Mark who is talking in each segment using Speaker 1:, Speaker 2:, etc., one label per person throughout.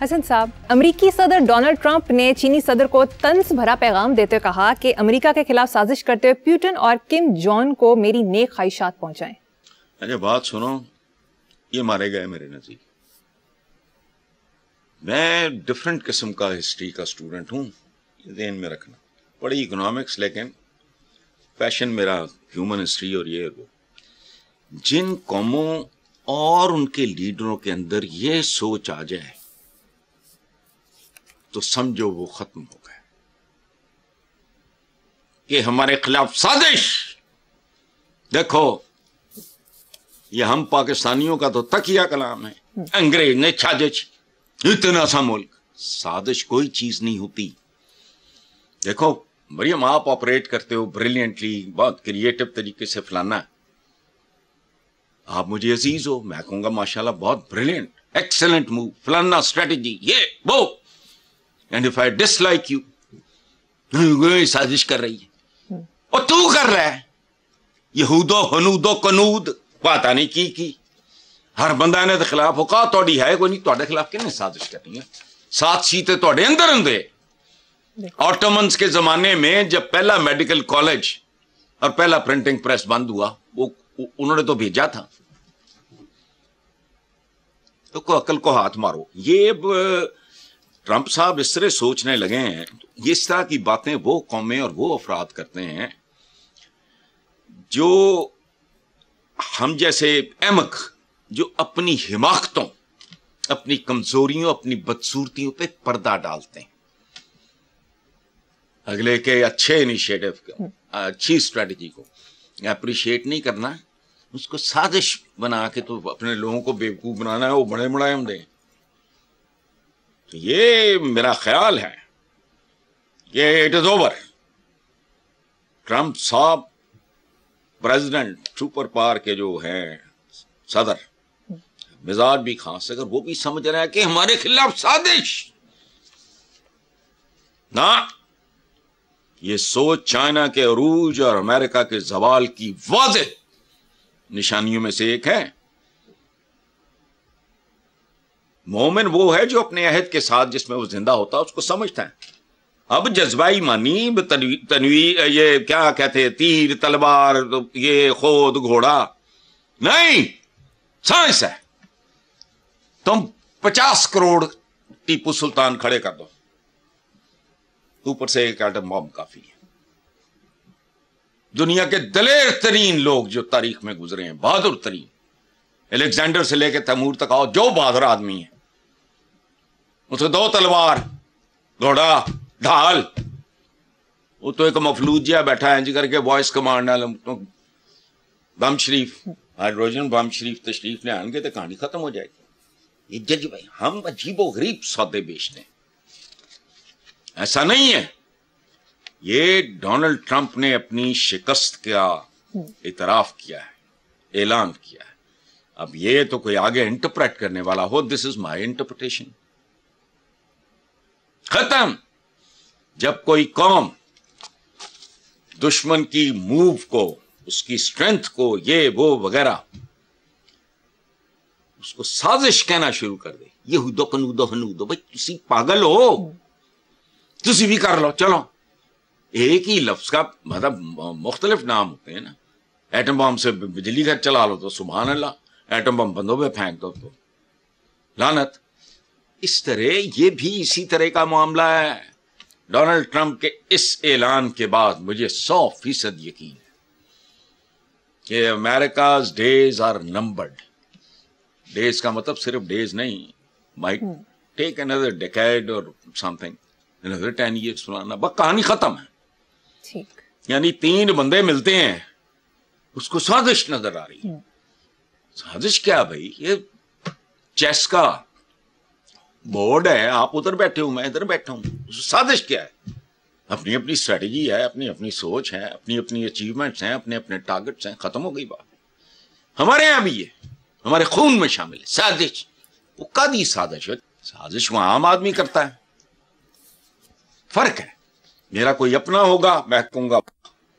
Speaker 1: حسن صاحب، امریکی صدر ڈونلڈ ٹرمپ نے چینی صدر کو طنز بھرا پیغام دیتے ہوئے کہا کہ امریکہ کے خلاف سازش کرتے ہوئے پیوٹن اور کم جون کو میری نیک خواہشات پہنچائیں۔
Speaker 2: اچھا بات سنو، یہ مارے گئے میرے نزدیک۔ میں ڈفرینٹ قسم کا ہسٹری کا اسٹوڈنٹ ہوں، ذہن میں رکھنا، پڑھی اکنامکس لیکن پیشن میرا ہیومن ہسٹری اور یہ وہ۔ جن قوموں اور ان کے لیڈروں کے اندر یہ سوچ آ جائے تو سمجھو وہ ختم ہو گئے کہ ہمارے خلاف سازش۔ دیکھو یہ ہم پاکستانیوں کا تو تکیہ کلام ہے، انگریز نے سازش، اتنا سا ملک، سازش کوئی چیز نہیں ہوتی۔ دیکھو مریم، آپ آپریٹ کرتے ہو بریلینٹلی، بہت کریٹو طریقے سے فلانا، آپ مجھے عزیز ہو، میں کہوں گا ماشاءاللہ بہت بریلینٹ، ایکسلنٹ موو، فلانا اسٹریٹجی، یہ وہ، and if I dislike you, سازش کر رہی ہے اور تو کر رہا ہے، یہود و حنود و کنود پتا نہیں کی ہر بندہ نے خلاف ہوگا توڑی ہے کوئی نہیں، توڑے خلاف کن نے سازش کرنی ہے؟ 7 سیٹیں توڑے اندر اندر۔ آٹومنز کے زمانے میں جب پہلا میڈیکل کالج اور پہلا پرنٹنگ پریس بند ہوا، وہ انہوں نے تو بھیجا تھا، تو کو عقل کو ہاتھ مارو۔ یہ ٹرمپ صاحب اس طرح سوچنے لگے ہیں، اس طرح کی باتیں وہ قومیں اور وہ افراد کرتے ہیں جو ہم جیسے احمق، جو اپنی حماقتوں، اپنی کمزوریوں، اپنی بدصورتیوں پہ پردہ ڈالتے ہیں، اگلے کے اچھے انیشیٹو کو، اچھی اسٹریٹجی کو اپریشیٹ نہیں کرنا، اس کو سازش بنا کے تو اپنے لوگوں کو بیوقوف بنانا ہے، وہ بڑے ملائم دیں۔ تو یہ میرا خیال ہے کہ اٹ از اوور۔ ٹرمپ صاحب پریزیڈنٹ سپر پاور کے جو ہیں صدر، مزاج بھی خاص، اگر وہ بھی سمجھ رہا ہے کہ ہمارے خلاف سازش، نہ یہ سوچ چائنا کے عروج اور امریکہ کے زوال کی واضح نشانیوں میں سے ایک ہے۔ مومن وہ ہے جو اپنے عہد کے ساتھ جس میں وہ زندہ ہوتا ہے اس کو سمجھتا ہے۔ اب جذبائی مانی تنویر، یہ کیا کہتے ہیں، تیر تلوار، یہ خود گھوڑا نہیں، سائنس ہے۔ تم 50 کروڑ ٹیپو سلطان کھڑے کر دو، اوپر سے ایک ایٹم بم کافی ہے۔ دنیا کے دلیر ترین لوگ جو تاریخ میں گزرے ہیں، بہادر ترین، الیگزینڈر سے لے کے تیمور تک آؤ، جو بہادر آدمی ہے، اسے 2 تلوار، گھوڑا، ڈھال، وہ تو ایک مفلوجیا بیٹھا ہے جی کر کے وائس کمانڈ بم شریف، ہائیڈروجن بم شریف تشریف لے آئیں گے تو کہانی ختم ہو جائے گی۔ یہ جج بھائی ہم عجیب و غریب سودے بیچتے ہیں، ایسا نہیں ہے۔ یہ ڈونلڈ ٹرمپ نے اپنی شکست کا اعتراف کیا ہے، اعلان کیا ہے۔ اب یہ تو کوئی آگے انٹرپریٹ کرنے والا ہو، دس از مائی انٹرپریٹیشن، ختم۔ جب کوئی قوم دشمن کی موو کو، اس کی اسٹرینتھ کو، یہ وہ وغیرہ، اس کو سازش کہنا شروع کر دے، یہودو کنودو ہنودو، بھائی تسی پاگل ہو، تسی بھی کر لو، چلو۔ ایک ہی لفظ کا مطلب مختلف نام ہوتے ہیں نا۔ ایٹم بم سے بجلی گھر چلا لو تو سبحان اللہ، ایٹم بم بندوں پہ پھینک دو تو لعنت۔ اس طرح یہ بھی اسی طرح کا معاملہ ہے۔ ڈونلڈ ٹرمپ کے اس اعلان کے بعد مجھے 100% یقین ہے کہ America's days are numbered. Days کا مطلب صرف ڈیز نہیں، might take another decade or something, another 10 years فلانا، بس کہانی ختم ہے۔ یعنی 3 بندے ملتے ہیں، اس کو سازش نظر آ رہی ہے۔ سازش کیا بھائی؟ یہ چیس کا بورڈ ہے، آپ ادھر بیٹھے ہوں، میں ادھر بیٹھا ہوں، سازش کیا ہے؟ اپنی اپنی اسٹریٹجی ہے، اپنی اپنی سوچ ہے، اپنی اپنی اچیومنٹس ہیں، اپنے اپنے ٹارگٹس ہیں، ختم ہو گئی بات۔ ہمارے یہاں بھی یہ ہمارے خون میں شامل ہے سازش۔ وہ قدی سازش ہے، سازش وہاں عام آدمی کرتا ہے، فرق ہے۔ میرا کوئی اپنا ہوگا، میں کہوں گا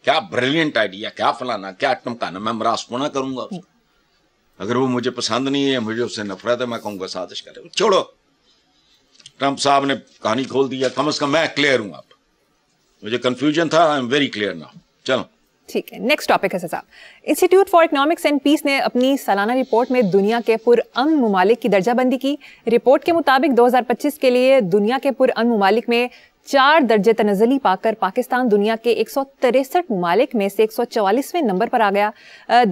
Speaker 2: کیا بریلینٹ آئیڈیا، کیا فلانا، کیا ٹمکانا، میں مراسپونا کروں گا اس کو۔ اگر وہ مجھے پسند نہیں ہے، مجھے اس سے نفرت ہے، میں کہوں گا سازش کرے، چھوڑو۔ ٹرمپ صاحب نے کہانی کھول دیا. کم از کم میں کلیئر ہوں. اب مجھے کنفیوژن تھا, I am very clear now. چلو
Speaker 1: ٹھیک ہے, نیکسٹ ٹاپک ہے صاحب. Institute for economics and peace نے اپنی سالانہ رپورٹ میں دنیا کے پرامن ممالک کی درجہ بندی کی. رپورٹ کے مطابق 2025 کے لیے دنیا کے پرامن ممالک میں 4 درجے تنزلی پا کر پاکستان دنیا کے 163 ممالک میں سے 144ویں نمبر پر آ گیا.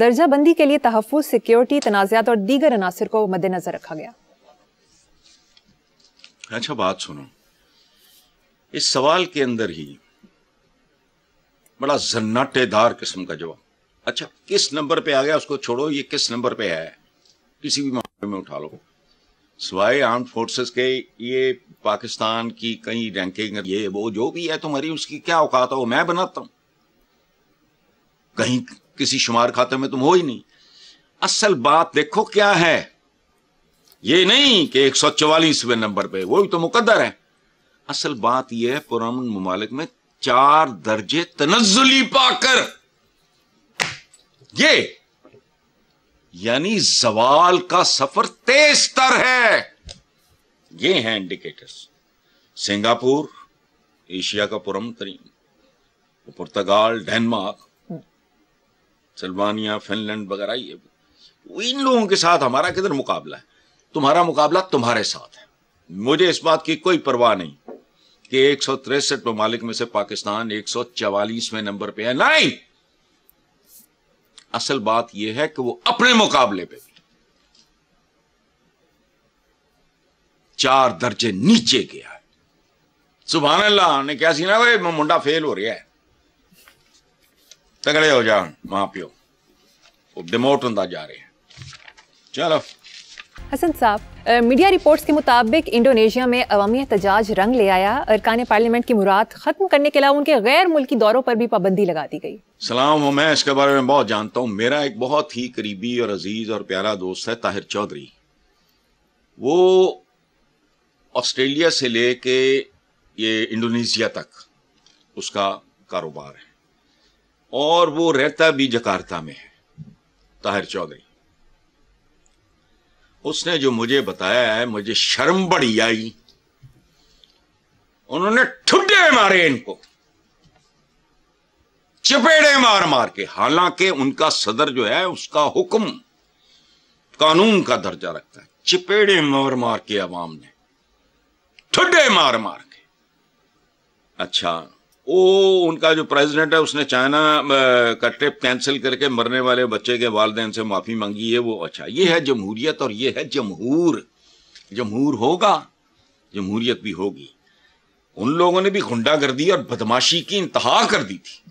Speaker 1: درجہ بندی کے لیے تحفظ, سیکیورٹی, تنازعات اور دیگر عناصر کو مد نظر رکھا گیا.
Speaker 2: اچھا بات سنو, اس سوال کے اندر ہی بڑا زناٹے دار قسم کا جواب. اچھا کس نمبر پہ آ گیا اس کو چھوڑو, یہ کس نمبر پہ ہے کسی بھی معاملے میں اٹھا لو, سوائے آرمڈ فورسز کے یہ پاکستان کی کئی رینکنگ یہ وہ جو بھی ہے تمہاری, اس کی کیا اوقات ہو, میں بناتا ہوں. کہیں کسی شمار کھاتے میں تم ہو ہی نہیں. اصل بات دیکھو کیا ہے, یہ نہیں کہ 144ویں نمبر پہ, وہی تو مقدر ہے. اصل بات یہ ہے پرامن ممالک میں 4 درجے تنزلی پا کر, یہ یعنی زوال کا سفر تیز تر ہے. یہ ہیں انڈیکیٹرز. سنگاپور ایشیا کا پرامن ترین, Portugal, Denmark, Slovenia, fun land وغیرہ, یہ ان لوگوں کے ساتھ ہمارا کدھر مقابلہ ہے. تمہارا مقابلہ تمہارے ساتھ ہے. مجھے اس بات کی کوئی پرواہ نہیں کہ 163 ممالک میں سے پاکستان 144ویں نمبر پہ ہے. نہیں, اصل بات یہ ہے کہ وہ اپنے مقابلے پہ بھی 4 درجے نیچے گیا ہے. سبحان اللہ نے کیا سینا, منڈا فیل ہو رہا ہے, تگڑے ہو جا ماں پیو, وہ ڈیموٹ ہوتا جا رہے ہیں. چلو
Speaker 1: حسن صاحب, میڈیا رپورٹس کے مطابق انڈونیشیا میں عوامی احتجاج رنگ لے آیا. ارکان پارلیمنٹ کی مراد ختم کرنے کے علاوہ ان کے غیر ملکی دوروں پر بھی پابندی لگا دی گئی.
Speaker 2: سلام ہو, میں اس کے بارے میں بہت جانتا ہوں. میرا ایک بہت ہی قریبی اور عزیز اور پیارا دوست ہے طاہر چودھری. وہ آسٹریلیا سے لے کے یہ انڈونیشیا تک اس کا کاروبار ہے, اور وہ رہتا بھی جکارتا میں ہے. طاہر چودھری, اس نے جو مجھے بتایا ہے مجھے شرم بڑی آئی. انہوں نے ٹھڈے مارے ان کو, چپیڑے مار مار کے. حالانکہ ان کا صدر جو ہے اس کا حکم قانون کا درجہ رکھتا ہے. چپیڑے مار مار کے عوام نے, ٹھڈے مار مار کے. اچھا وہ ان کا جو پریزیڈنٹ ہے اس نے چائنا کا ٹرپ کینسل کر کے مرنے والے بچے کے والدین سے معافی مانگی ہے. وہ اچھا, یہ ہے جمہوریت اور یہ ہے جمہور. جمہور ہوگا, جمہوریت بھی ہوگی. ان لوگوں نے بھی غنڈہ گردی اور بدماشی کی انتہا کر دی تھی.